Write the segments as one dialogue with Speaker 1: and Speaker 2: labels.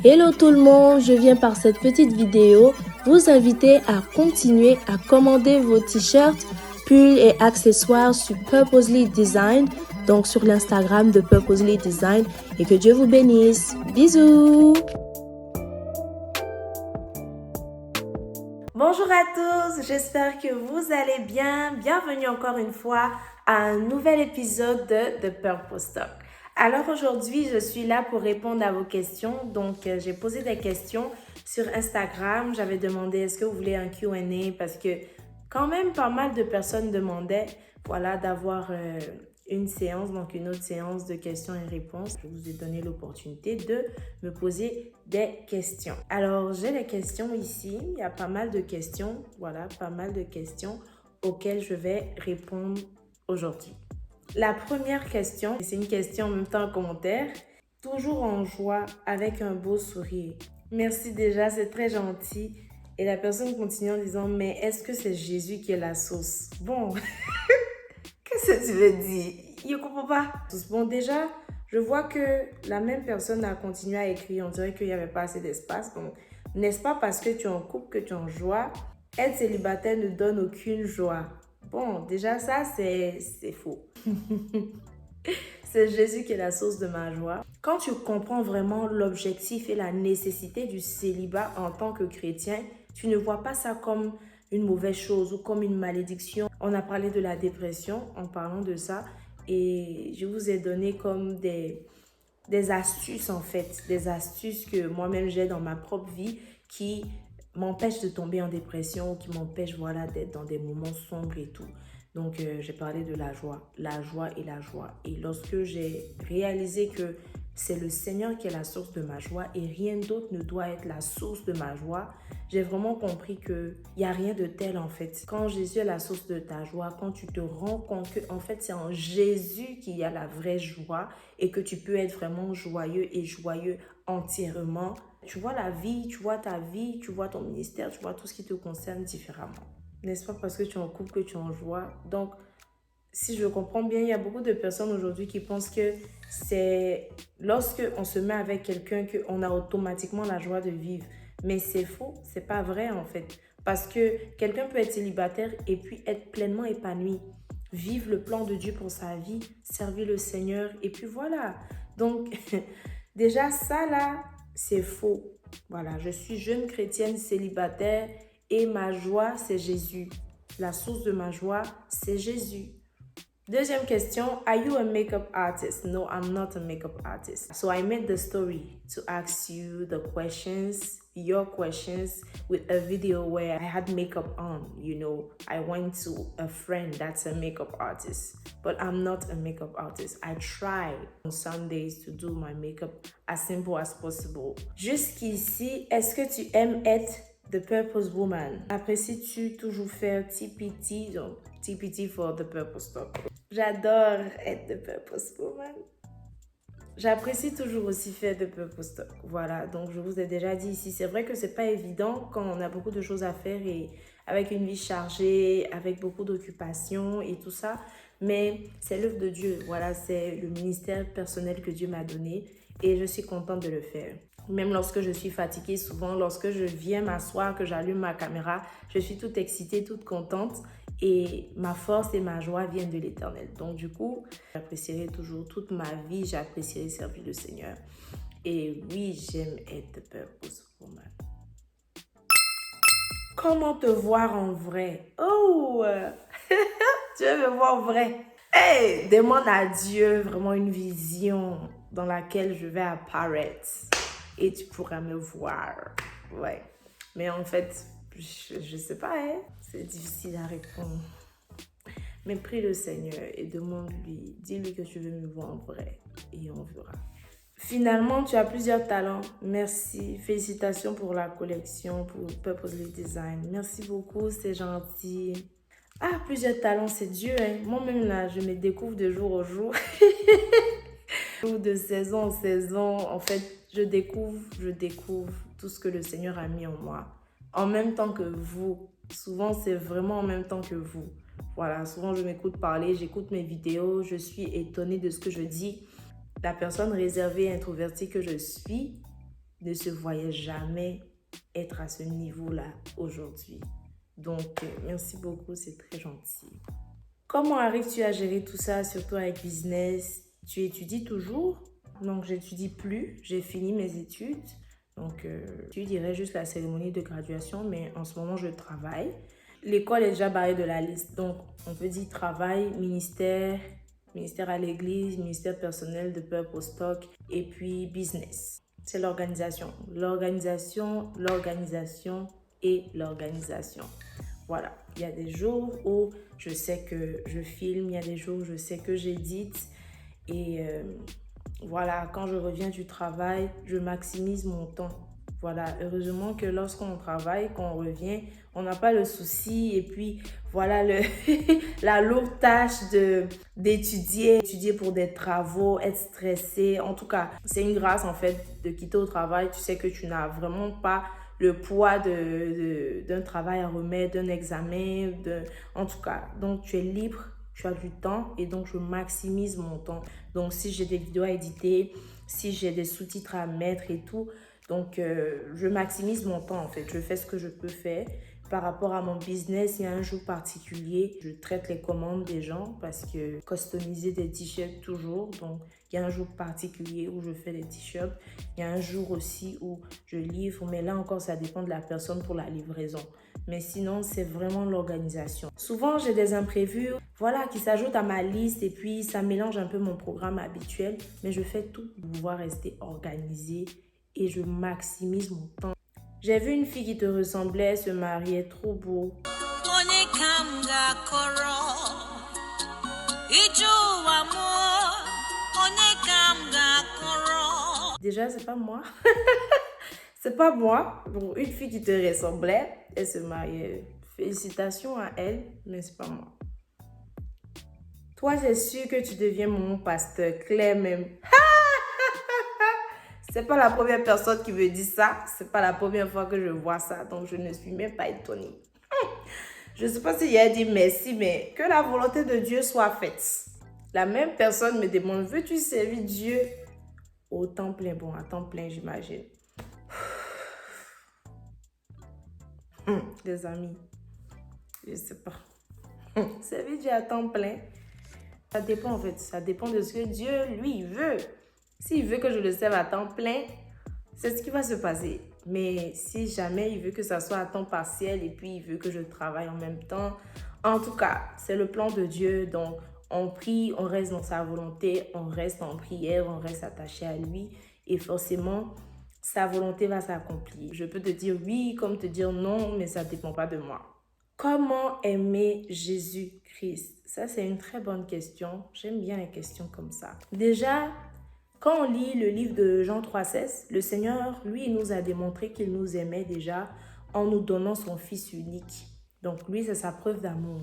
Speaker 1: Hello tout le monde, je viens par cette petite vidéo vous inviter à continuer à commander vos t-shirts, pulls et accessoires sur Purposely Design, donc sur l'Instagram de Purposely Design, et que Dieu vous bénisse. Bisous!
Speaker 2: Bonjour à tous, j'espère que vous allez bien. Bienvenue encore une fois à un nouvel épisode de The Purpose Talk. Alors aujourd'hui, je suis là pour répondre à vos questions. Donc, j'ai posé des questions sur Instagram. J'avais demandé est-ce que vous voulez un Q&A parce que quand même pas mal de personnes demandaient d'avoir une séance, donc une autre séance de questions et réponses. Je vous ai donné l'opportunité de me poser des questions. Alors, j'ai les questions ici. Il y a pas mal de questions, pas mal de questions auxquelles je vais répondre aujourd'hui. La première question, c'est une question en même temps en commentaire. Toujours en joie, avec un beau sourire. Merci déjà, c'est très gentil. Et la personne continue en disant, mais est-ce que c'est Jésus qui est la source? Bon, qu'est-ce que tu veux dire? Je ne comprends pas. Bon, déjà, je vois que la même personne a continué à écrire. On dirait qu'il n'y avait pas assez d'espace. Donc, n'est-ce pas parce que tu es en couple que tu es en joie? Être célibataire ne donne aucune joie. Bon, déjà ça, c'est faux. C'est Jésus qui est la source de ma joie. Quand tu comprends vraiment l'objectif et la nécessité du célibat en tant que chrétien, tu ne vois pas ça comme une mauvaise chose ou comme une malédiction. On a parlé de la dépression en parlant de ça et je vous ai donné comme des astuces en fait, des astuces que moi-même j'ai dans ma propre vie qui m'empêchent de tomber en dépression, qui m'empêchent d'être dans des moments sombres et tout. Donc, j'ai parlé de la joie et la joie. Et lorsque j'ai réalisé que c'est le Seigneur qui est la source de ma joie et rien d'autre ne doit être la source de ma joie, j'ai vraiment compris qu'il n'y a rien de tel en fait. Quand Jésus est la source de ta joie, quand tu te rends compte que en fait c'est en Jésus qu'il y a la vraie joie et que tu peux être vraiment joyeux et joyeux entièrement, tu vois la vie, tu vois ta vie, tu vois ton ministère, tu vois tout ce qui te concerne différemment. N'est-ce pas parce que tu es en couple que tu es en joie? Donc, si je comprends bien, il y a beaucoup de personnes aujourd'hui qui pensent que c'est lorsque on se met avec quelqu'un qu'on a automatiquement la joie de vivre. Mais c'est faux, c'est pas vrai en fait. Parce que quelqu'un peut être célibataire et puis être pleinement épanoui. Vivre le plan de Dieu pour sa vie, servir le Seigneur et puis voilà. Donc, déjà ça là, c'est faux. Voilà, je suis jeune chrétienne célibataire et ma joie, c'est Jésus. La source de ma joie, c'est Jésus. Deuxième question, are you a makeup artist? No, I'm not a makeup artist. So I made the story to ask you the questions, your questions, with a video where I had makeup on. You know, I went to a friend that's a makeup artist, but I'm not a makeup artist. I try on Sundays to do my makeup as simple as possible. Jusqu'ici, est-ce que tu aimes être The Purpose Woman? Apprécies-tu toujours faire TPT, donc TPT for The Purpose Talk? J'adore être The Purpose Woman. J'apprécie toujours aussi faire The Purpose Talk. Voilà, donc je vous ai déjà dit ici, c'est vrai que c'est pas évident quand on a beaucoup de choses à faire et avec une vie chargée, avec beaucoup d'occupations et tout ça, mais c'est l'œuvre de Dieu. Voilà, c'est le ministère personnel que Dieu m'a donné et je suis contente de le faire. Même lorsque je suis fatiguée, souvent lorsque je viens m'asseoir, que j'allume ma caméra, je suis toute excitée, toute contente et ma force et ma joie viennent de l'Éternel. Donc du coup, j'apprécierai toujours toute ma vie, j'apprécierai servir le Seigneur. Et oui, j'aime être The Purpose Woman. Comment te voir en vrai? Oh, tu veux me voir en vrai? Hey, demande à Dieu vraiment une vision dans laquelle je vais apparaître. Et tu pourras me voir. Ouais. Mais en fait, je sais pas, hein. C'est difficile à répondre. Mais prie le Seigneur et demande-lui, dis-lui que tu veux me voir en vrai et on verra. Finalement, tu as plusieurs talents. Merci. Félicitations pour la collection, pour Purposely Design. Merci beaucoup, c'est gentil. Ah, plusieurs talents, c'est Dieu. Hein? Moi-même, là, je me découvre de jour au jour. De saison en saison. En fait, je découvre tout ce que le Seigneur a mis en moi. En même temps que vous. Souvent, c'est vraiment en même temps que vous. Voilà, souvent, je m'écoute parler, j'écoute mes vidéos, je suis étonnée de ce que je dis. La personne réservée et introvertie que je suis ne se voyait jamais être à ce niveau-là aujourd'hui. Donc, merci beaucoup, c'est très gentil. Comment arrives-tu à gérer tout ça, surtout avec business? Tu étudies toujours? Donc, j'étudie plus, j'ai fini mes études. Donc, je dirais juste la cérémonie de graduation, mais en ce moment, je travaille. L'école est déjà barrée de la liste. Donc, on peut dire travail, ministère à l'église, ministère personnel de Purpose Talk et puis business. C'est l'organisation. L'organisation et l'organisation. Voilà. Il y a des jours où je sais que je filme, il y a des jours où je sais que j'édite. Et voilà, quand je reviens du travail, je maximise mon temps. Voilà, heureusement que lorsqu'on travaille, quand on revient, on n'a pas le souci et puis voilà la lourde tâche d'étudier pour des travaux, être stressé. En tout cas, c'est une grâce en fait de quitter au travail. Tu sais que tu n'as vraiment pas le poids d'un travail à remettre, d'un examen, en tout cas. Donc, tu es libre, tu as du temps et donc je maximise mon temps. Donc, si j'ai des vidéos à éditer, si j'ai des sous-titres à mettre et tout, donc, je maximise mon temps en fait. Je fais ce que je peux faire. Par rapport à mon business, il y a un jour particulier. Je traite les commandes des gens parce que customiser des t-shirts toujours. Donc, il y a un jour particulier où je fais des t-shirts. Il y a un jour aussi où je livre. Mais là encore, ça dépend de la personne pour la livraison. Mais sinon, c'est vraiment l'organisation. Souvent, j'ai des imprévus, voilà, qui s'ajoutent à ma liste et puis ça mélange un peu mon programme habituel. Mais je fais tout pour pouvoir rester organisée et je maximise mon temps. J'ai vu une fille qui te ressemblait se marier, trop beau. Déjà, c'est pas moi. C'est pas moi. Bon, une fille qui te ressemblait, elle se mariait. Félicitations à elle, mais c'est pas moi. Toi, c'est sûr que tu deviens mon pasteur, Claire même. C'est pas la première personne qui me dit ça. C'est pas la première fois que je vois ça. Donc, je ne suis même pas étonnée. Je ne sais pas s'il a dit merci, mais que la volonté de Dieu soit faite. La même personne me demande, veux-tu servir Dieu au temps plein? Bon, à temps plein, j'imagine. Des amis, je ne sais pas. Servir Dieu à temps plein, ça dépend en fait. Ça dépend de ce que Dieu, lui, veut. S'il veut que je le serve à temps plein, c'est ce qui va se passer. Mais si jamais il veut que ça soit à temps partiel et puis il veut que je travaille en même temps, en tout cas, c'est le plan de Dieu. Donc, on prie, on reste dans sa volonté, on reste en prière, on reste attaché à lui. Et forcément, sa volonté va s'accomplir. Je peux te dire oui comme te dire non, mais ça ne dépend pas de moi. Comment aimer Jésus-Christ? Ça, c'est une très bonne question. J'aime bien les questions comme ça. Déjà, quand on lit le livre de Jean 3,16, le Seigneur, lui, il nous a démontré qu'il nous aimait déjà en nous donnant son Fils unique. Donc, lui, c'est sa preuve d'amour.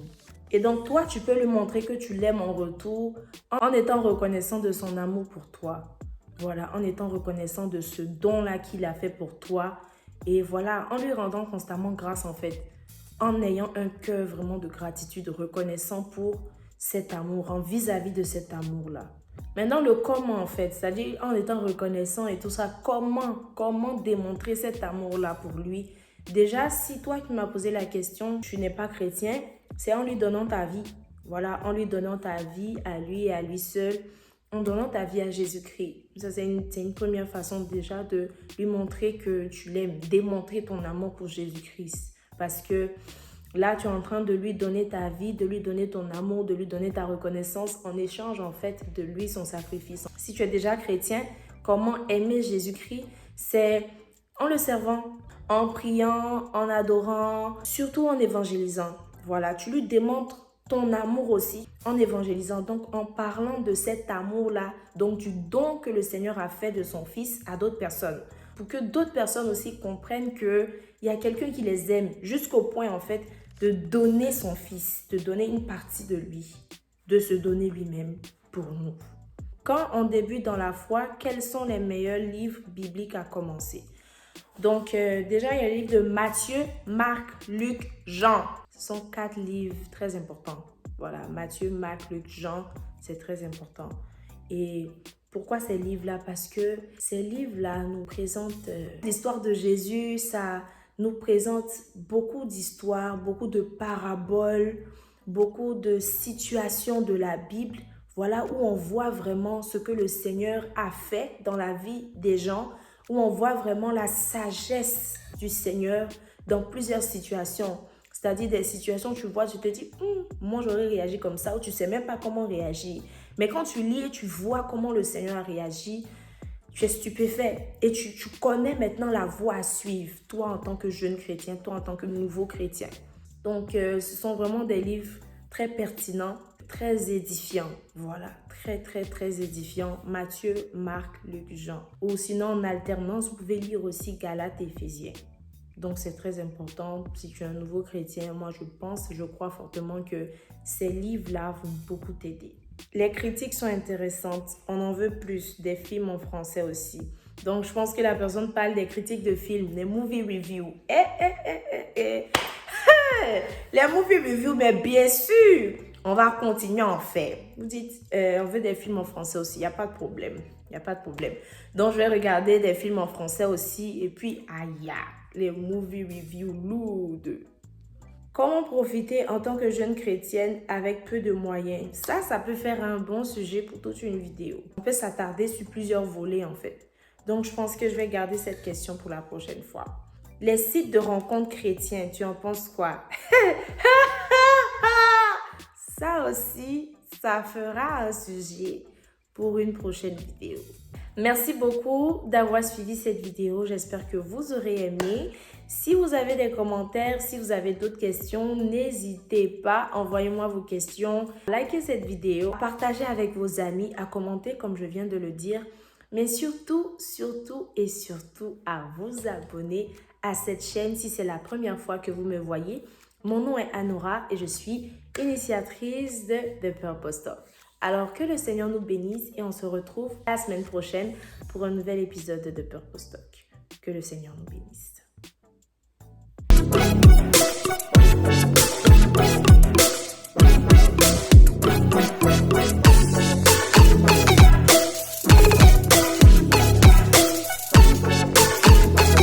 Speaker 2: Et donc, toi, tu peux lui montrer que tu l'aimes en retour en étant reconnaissant de son amour pour toi. Voilà, en étant reconnaissant de ce don-là qu'il a fait pour toi. Et voilà, en lui rendant constamment grâce, en fait. En ayant un cœur vraiment de gratitude, reconnaissant pour cet amour, en vis-à-vis de cet amour-là. Maintenant, le comment en fait, c'est-à-dire en étant reconnaissant et tout ça, comment démontrer cet amour-là pour lui? Déjà, si toi qui m'as posé la question, tu n'es pas chrétien, c'est en lui donnant ta vie. Voilà, en lui donnant ta vie à lui et à lui seul, en donnant ta vie à Jésus-Christ. Ça, c'est une première façon déjà de lui montrer que tu l'aimes, démontrer ton amour pour Jésus-Christ. Parce que là, tu es en train de lui donner ta vie, de lui donner ton amour, de lui donner ta reconnaissance en échange, en fait, de lui, son sacrifice. Si tu es déjà chrétien, comment aimer Jésus-Christ? C'est En le servant, en priant, en adorant, surtout en évangélisant. Voilà, tu lui démontres ton amour aussi en évangélisant, donc en parlant de cet amour-là, donc du don que le Seigneur a fait de son Fils à d'autres personnes. Pour que d'autres personnes aussi comprennent qu'il y a quelqu'un qui les aime jusqu'au point en fait de donner son Fils, de donner une partie de lui, de se donner lui-même pour nous. Quand on débute dans la foi, quels sont les meilleurs livres bibliques à commencer? Donc, déjà, il y a le livre de Matthieu, Marc, Luc, Jean. Ce sont 4 livres très importants. Voilà, Matthieu, Marc, Luc, Jean, c'est très important. Et pourquoi ces livres-là? Parce que ces livres-là nous présentent l'histoire de Jésus, ça nous présente beaucoup d'histoires, beaucoup de paraboles, beaucoup de situations de la Bible. Voilà où on voit vraiment ce que le Seigneur a fait dans la vie des gens, où on voit vraiment la sagesse du Seigneur dans plusieurs situations. C'est-à-dire des situations où tu vois, tu te dis, moi j'aurais réagi comme ça, ou tu ne sais même pas comment réagir. Mais quand tu lis et tu vois comment le Seigneur a réagi, tu es stupéfait et tu connais maintenant la voie à suivre, toi en tant que jeune chrétien, toi en tant que nouveau chrétien. Donc, ce sont vraiment des livres très pertinents, très édifiants. Voilà, très édifiants. Matthieu, Marc, Luc, Jean. Ou sinon, en alternance, vous pouvez lire aussi Galates et Éphésiens. Donc, c'est très important. Si tu es un nouveau chrétien, moi, je crois fortement que ces livres-là vont beaucoup t'aider. Les critiques sont intéressantes. On en veut plus. Des films en français aussi. Donc, je pense que la personne parle des critiques de films, des movie reviews. Les movie reviews, mais bien sûr, on va continuer à en faire. Vous dites, on veut des films en français aussi. Il n'y a pas de problème. Il n'y a pas de problème. Donc, je vais regarder des films en français aussi. Et puis, aïe, les movie reviews lourdes. Comment profiter en tant que jeune chrétienne avec peu de moyens? Ça peut faire un bon sujet pour toute une vidéo. On peut s'attarder sur plusieurs volets en fait. Donc, je pense que je vais garder cette question pour la prochaine fois. Les sites de rencontres chrétiens, tu en penses quoi? Ça aussi, ça fera un sujet pour une prochaine vidéo. Merci beaucoup d'avoir suivi cette vidéo. J'espère que vous aurez aimé. Si vous avez des commentaires, si vous avez d'autres questions, n'hésitez pas. Envoyez-moi vos questions. Likez cette vidéo. Partagez avec vos amis. À commenter comme je viens de le dire. Mais surtout à vous abonner à cette chaîne si c'est la première fois que vous me voyez. Mon nom est Anora et je suis initiatrice de The Purpose Talk. Alors que le Seigneur nous bénisse et on se retrouve la semaine prochaine pour un nouvel épisode de The Purpose Talk. Que le Seigneur nous bénisse.